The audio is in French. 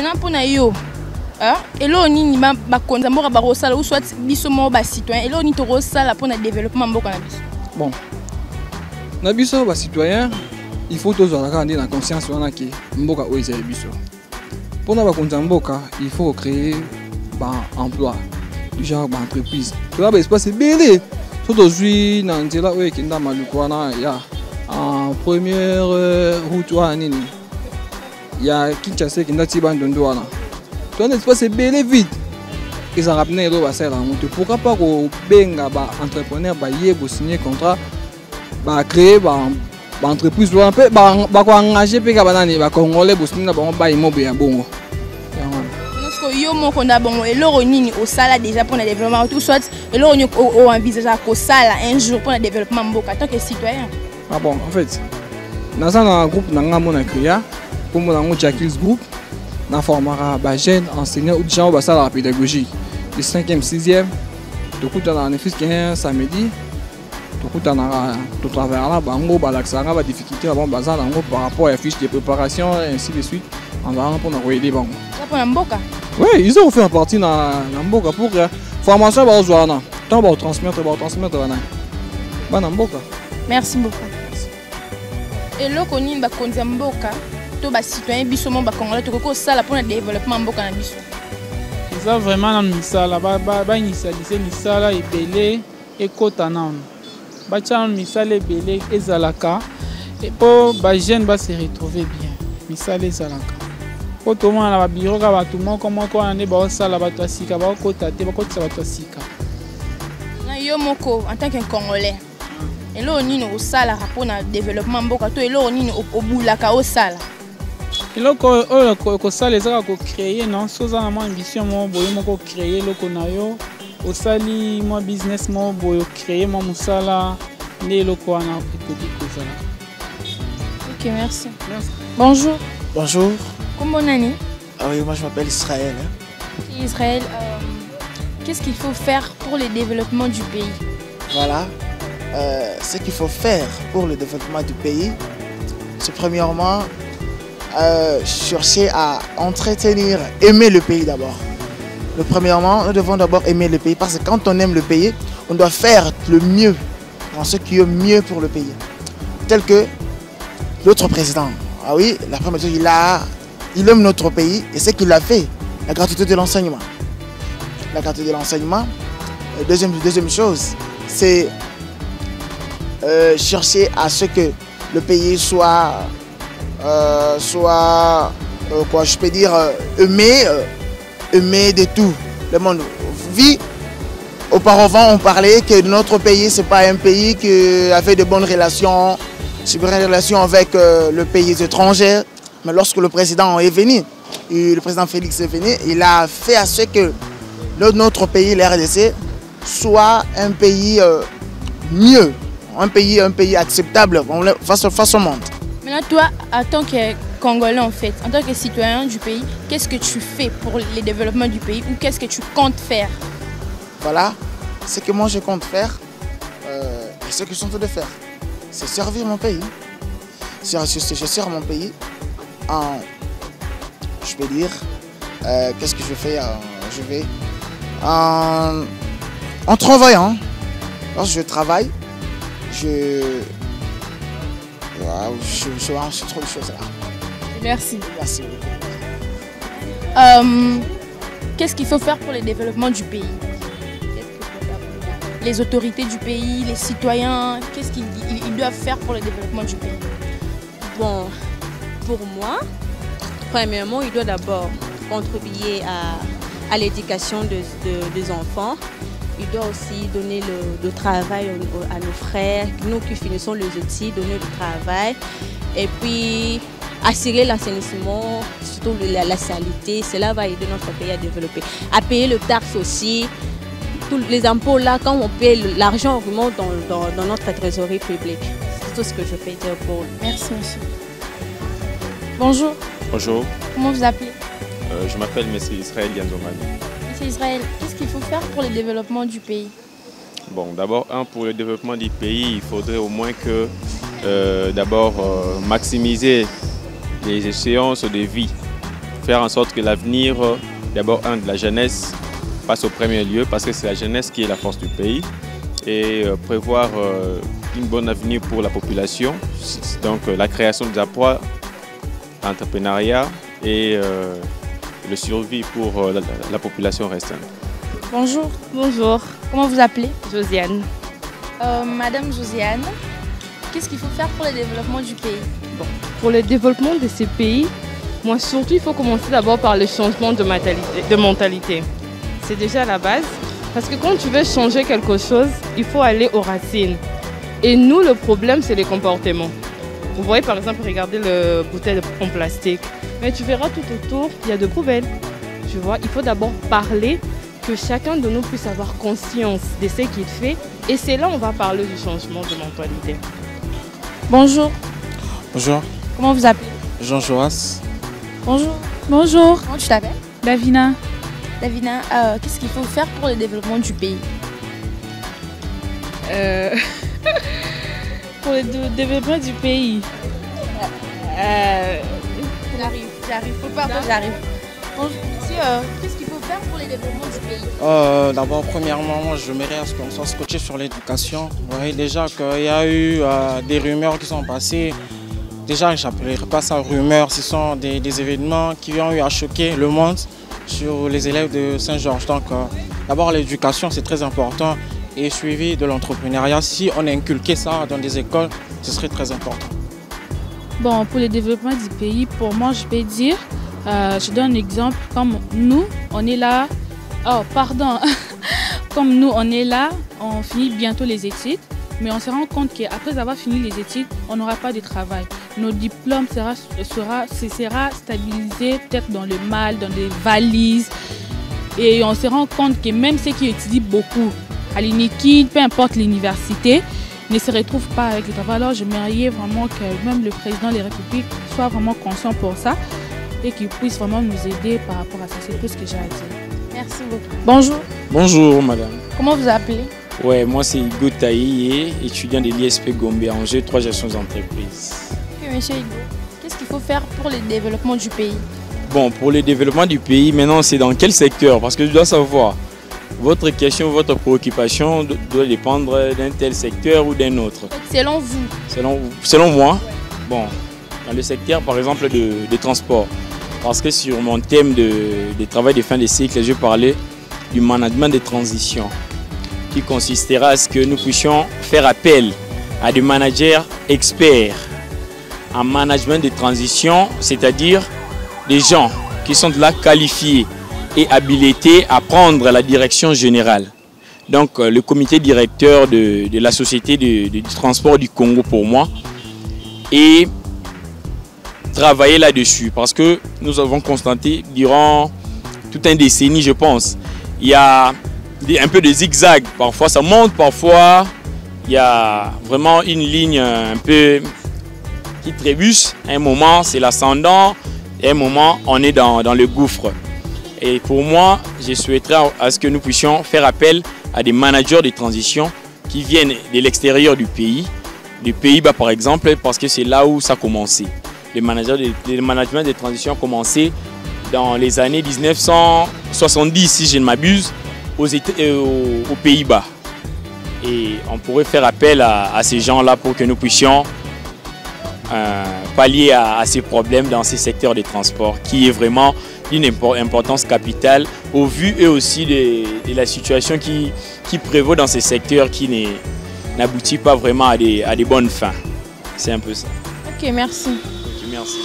Maintenant, pour yo, et là, on y a des ou soit des citoyens, et là, on y a pour le développement. Bon, les citoyens, il faut tous avoir la conscience que Mboka est biso. Pour nous il faut créer un emploi, du genre d'entreprise. Tu vois, l'espace est belé. Aujourd'hui, dans en première route, il y a Kinshasa qui est Tibandondo. Tu vois, l'espace est belé vite. Ils ont ramené pourquoi pas que entrepreneur signer contrat, créer une entreprise, engager les Congolais pour signer un immeuble. Yo mon qu'on a bon et l'oroni au sala déjà pour le développement tout soit et l'oroni au envisage qu'au sala un jour pour le développement Mboka tant que citoyen. Ah bon, en fait, dans un groupe nanga mon créé pour mon Jacques groupe na formera ba jeune enseignant ou gens ba sala la pédagogie de 5e 6e tout coup dans un fils qui est samedi tout coup dans tout travers là bango ba l'accent ba difficulté avant bazar par rapport à fiche de préparation et ainsi de suite on va pour nous aider bon. Pour Mboka. Oui, ils ont fait partie dans Mboka pour la formation aux joueurs. Tant pour transmettre. Merci beaucoup. Et là, on y a Mboka, tous les citoyens bisomon congolais, tout le ça pour le développement Mboka na biso. Ça vraiment na misala ba initialiser misala ebele et kotana. Ba tchan misala ebele ezalaka et pour ba jeune ba se retrouver bien. Misala ezalaka. Pour tout le monde, le bureau, tout le monde, comment on est, ça, la batoisika, va côté, va côté, la batoisika. Yo moko en tant que Congolais, et là on est au sala pour le développement Mboka, et là on est au boulaka au sala. Et là qu'on sala les a créé non, sans vraiment ambition, moi boyo moko créer le konayo, au sali moi business moi boyo créer moi musala, né le ko ana petit ko sala. Ok, merci. Bonjour. Bonjour. Comment on est? Ah oui, moi je m'appelle Israël. Israël, qu'est-ce qu'il faut faire pour le développement du pays? Voilà. Ce qu'il faut faire pour le développement du pays, c'est premièrement chercher à entretenir, aimer le pays d'abord. Premièrement, nous devons d'abord aimer le pays parce que quand on aime le pays, on doit faire le mieux dans ce qui est mieux pour le pays. Tel que l'autre président. Ah oui, la première chose, il aime notre pays et ce qu'il a fait, la gratuité de l'enseignement. La gratuité de l'enseignement. Deuxième chose, c'est chercher à ce que le pays soit quoi je peux dire, aimé de tout le monde. Auparavant, on parlait que notre pays, ce n'est pas un pays qui avait de bonnes relations, avec le pays étranger. Mais lorsque le président est venu, le président Félix est venu, il a fait à ce que notre pays, la RDC, soit un pays mieux, un pays acceptable face au monde. Maintenant, toi, en tant que Congolais, en fait, en tant que citoyen du pays, qu'est-ce que tu fais pour le développement du pays ou qu'est-ce que tu comptes faire? Voilà, ce que moi je compte faire, et ce que je suis en train de faire, c'est servir mon pays. Je sers mon pays je peux dire, qu'est-ce que je fais? Je vais en travaillant. Lorsque je travaille, je trop de choses là. Merci. Merci. Qu'est-ce qu'il faut faire pour le développement du pays? Les autorités du pays, les citoyens, qu'est-ce qu'ils doivent faire pour le développement du pays? Bon, pour moi, premièrement, il doit d'abord contribuer à l'éducation des enfants. Il doit aussi donner le travail à nos frères, nous qui finissons les outils, donner le travail. Et puis, assurer l'assainissement, surtout la saleté, cela va aider notre pays à développer. À payer le taxe aussi. Tous les impôts là, quand on paye, l'argent augmente dans notre trésorerie publique. C'est tout ce que je peux dire pour lui. Merci, monsieur. Bonjour. Bonjour. Comment vous appelez? Je m'appelle M. Israël Yanzomani. M. Israël, qu'est-ce qu'il faut faire pour le développement du pays? Bon, d'abord, pour le développement du pays, il faudrait au moins que, d'abord, maximiser les échéances de vie faire en sorte que l'avenir, d'abord de la jeunesse, passe au premier lieu, parce que c'est la jeunesse qui est la force du pays, et prévoir une bonne avenir pour la population, donc la création d'emplois, l'entrepreneuriat et le survie pour la population restante. Bonjour. Bonjour, Comment vous appelez? Josiane. Madame Josiane, qu'est-ce qu'il faut faire pour le développement du pays? Pour le développement de ces pays, moi surtout, il faut commencer d'abord par le changement de mentalité. C'est déjà la base. Parce que quand tu veux changer quelque chose, il faut aller aux racines. Et nous, le problème, c'est les comportements. Vous voyez, par exemple, regardez le bouteille en plastique. Mais tu verras tout autour, il y a de poubelles. Tu vois, il faut d'abord parler, que chacun de nous puisse avoir conscience de ce qu'il fait. Et c'est là où on va parler du changement de mentalité. Bonjour. Bonjour, Comment vous appelez? Jean Joas. Bonjour. Bonjour, Comment tu t'appelles? Davina. Davina, qu'est-ce qu'il faut faire pour le développement du pays? Pour le développement du pays. J'arrive. Faut pas, j'arrive. Bonjour, monsieur, qu'est-ce qu'il faut faire pour le développement du pays? D'abord, premièrement, moi, je mairie à ce qu'on soit scotché sur l'éducation. Vous voyez déjà qu'il y a eu des rumeurs qui sont passées. Déjà, je n'appellerai pas ça rumeurs, ce sont des événements qui ont eu à choquer le monde sur les élèves de Saint-Georges. Donc, d'abord, l'éducation, c'est très important. Et suivi de l'entrepreneuriat, si on inculquait ça dans des écoles, ce serait très important. Bon, pour le développement du pays, pour moi, je peux dire, je donne un exemple, comme nous, on est là, comme nous, on est là, on finit bientôt les études, mais on se rend compte qu'après avoir fini les études, on n'aura pas de travail. Nos diplômes sera stabilisé peut-être dans le mal, dans des valises, et on se rend compte que même ceux qui étudient beaucoup, à l'UNIKID, peu importe l'université, ne se retrouvent pas avec le travail. Alors j'aimerais vraiment que même le président de la République soit vraiment conscient pour ça et qu'il puisse vraiment nous aider par rapport à ça. C'est tout ce que j'ai à dire. Merci beaucoup. Bonjour. Bonjour madame. Comment vous appelez? Ouais, moi c'est Hugo Taïe, étudiant de l'ISP Gombe à Angers, 3 gestions d'entreprise. Oui, monsieur Hugo, qu'est-ce qu'il faut faire pour le développement du pays? Bon, pour le développement du pays, maintenant c'est dans quel secteur? Parce que je dois savoir. Votre question, votre préoccupation doit dépendre d'un tel secteur ou d'un autre. Selon vous? Selon moi, bon, dans le secteur par exemple des transports. Parce que sur mon thème de travail de fin de cycle, je parlais du management de transition qui consistera à ce que nous puissions faire appel à des managers experts en management de transition, c'est-à-dire des gens qui sont là qualifiés et habilité à prendre la direction générale. Donc le comité directeur de la société du transport du Congo pour moi et travailler là-dessus parce que nous avons constaté durant toute une décennie, je pense, il y a un peu de zigzag, parfois ça monte, parfois il y a vraiment une ligne un peu qui trébuche, à un moment c'est l'ascendant et à un moment on est dans le gouffre. Et pour moi, je souhaiterais à ce que nous puissions faire appel à des managers de transition qui viennent de l'extérieur du pays, des Pays-Bas par exemple, parce que c'est là où ça a commencé. Le management de transition a commencé dans les années 1970, si je ne m'abuse, aux Pays-Bas. Et on pourrait faire appel à ces gens-là pour que nous puissions pallier à ces problèmes dans ces secteurs de transport, qui est vraiment d'une importance capitale au vu et aussi de la situation qui prévaut dans ces secteurs qui n'aboutit pas vraiment à des bonnes fins. C'est un peu ça. Ok, merci. Ok, merci.